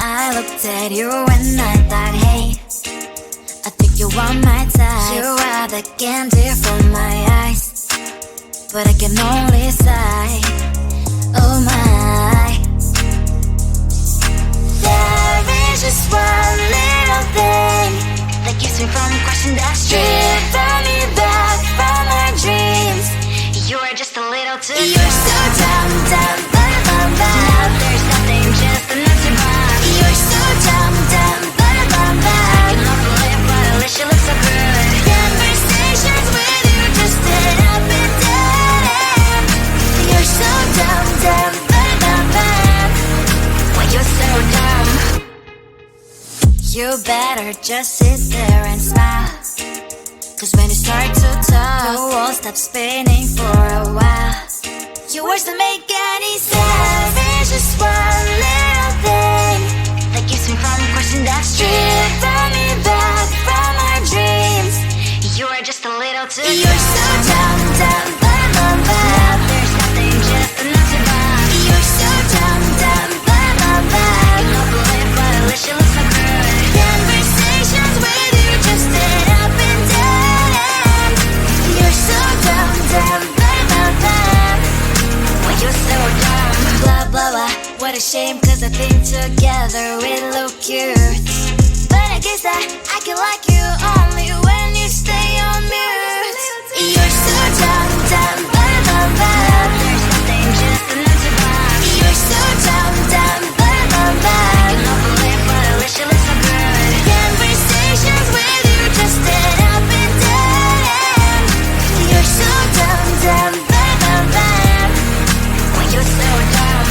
I looked at you and I thought, hey, I think you are my type. You are the candy from my eyes, but I can only sigh, oh my. There is just one little thing that keeps me from crossing that street, driven me back from my dreams. You are just a little too close. You're so dumb, dumb, dumb, dumb, dumb. Now there's nothing, just enough to buy. You're so dumb, dumb, dumb, dumb, dumb. I can overlap, but at least you look so good. Conversations with you just end up in dead end. You're so dumb, dumb, dumb, dumb, dumb. Why you're so dumb? You better just sit there and smile, 'cause when you start to talk, the world stops spinning for a while. Your words don't make any sense. There's just one little thing that keeps me from crossing that street, driven me back from our dreams. You are just a little too close. You're so dumb, dumb, dumb, dumb, dumb. Now there's nothing, just enough to buy. You're so dumb, dumb, dumb, dumb, dumb. I can overlap, but at least you look so good. Conversations with you just end up in dead end. You're so dumb, dumb, dumb, dumb, dumb. Why you're so dumb? Blah, blah, blah. What a shame, 'cause I think together we look cute. But I guess that I can like you only when you stay on mute. You're so dumb, dumb, dumb, dumb, dumb. There's nothing, just enough to buy. You're so dumb, dumb, dumb, dumb, dumb. I can overlap, but at least you look so good. Conversations with you just end up in dead end. You're so dumb, dumb, dumb, dumb, dumb. Why you're so dumb?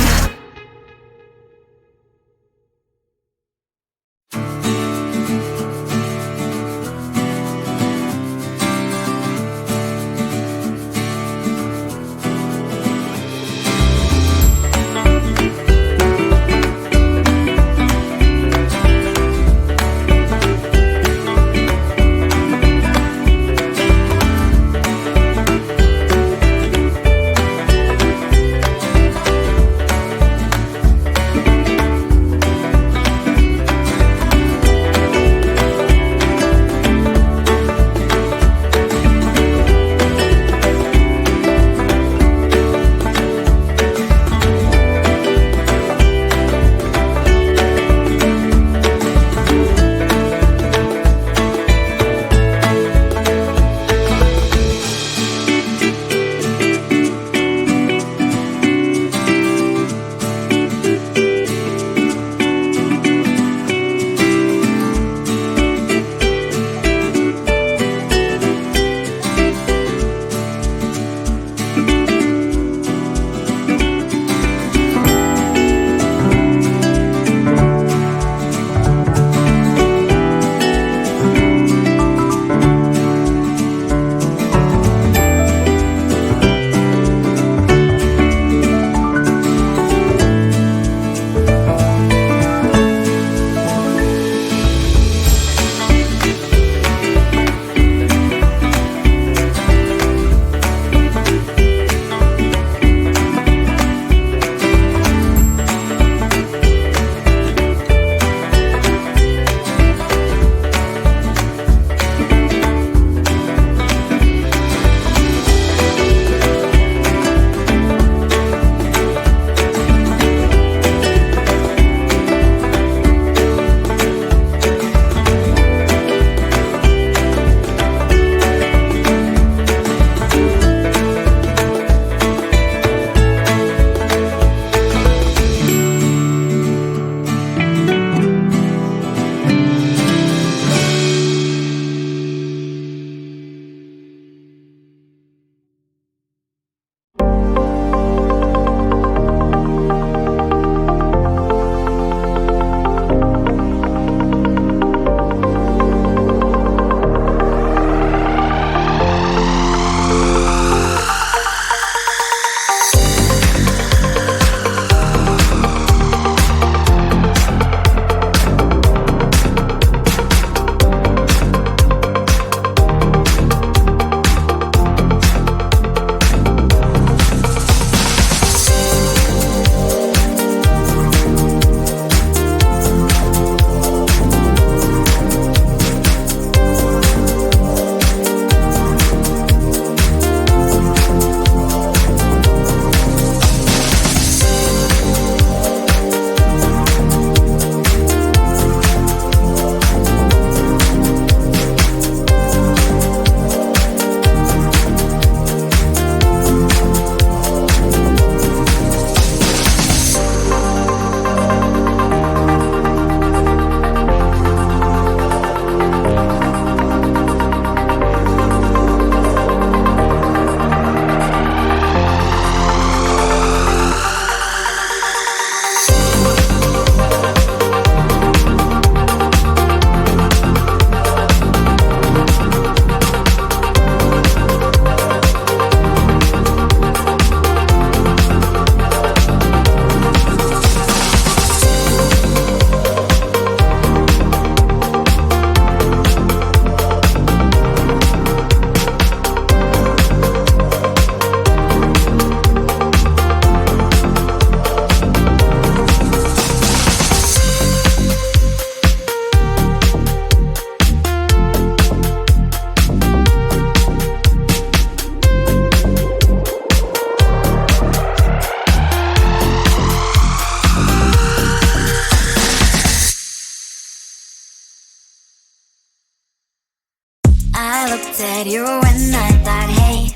said you when I thought, hey,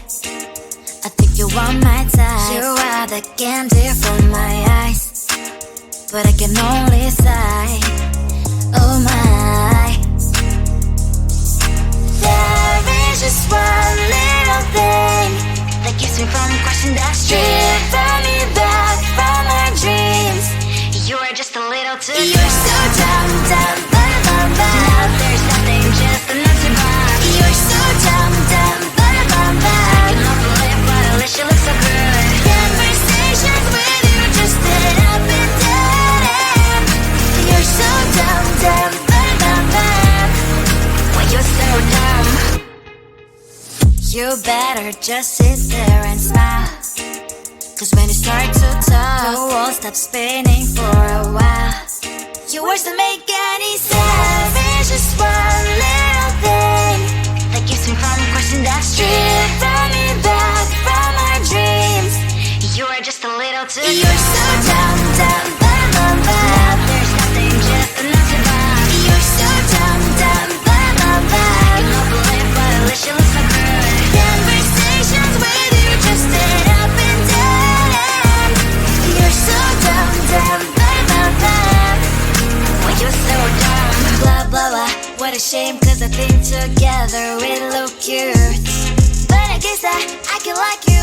I think you want my time. You are the candy from my eyes, but I can only sigh, oh my. There is just one little thing that keeps me from crossing that street. Drive me back from my dreams. You are just a little too close. You're so dumb, dumb, bum, bum, bum. Now there's nothing, just enough to bomb. You're so dumb, dumb, bum, bum, bum. I can offer live, but at least you look so good. Conversations with you just end up in dead end. You're so dumb, dumb, bum, bum, bum. Why you're so dumb? You better just sit there and smile, 'cause when you start to talk, the world stops spinning for a while. Your words don't make any sense. There's just one little thing that keeps me from crossing that street. Drive me back from my dreams. You are just a little too close. You're so dumb, dumb, bum, bum, bum. Now there's nothing, just enough to bomb. You're so dumb, dumb, bum, bum, bum. I can not believe, but at least you look so good. Conversations with you just end up in dead end. You're so dumb, dumb, bum, bum, bum. Why you're so dumb? Blah, blah, blah. What a shame, 'cause I think together we look cute. But I guess I can like you.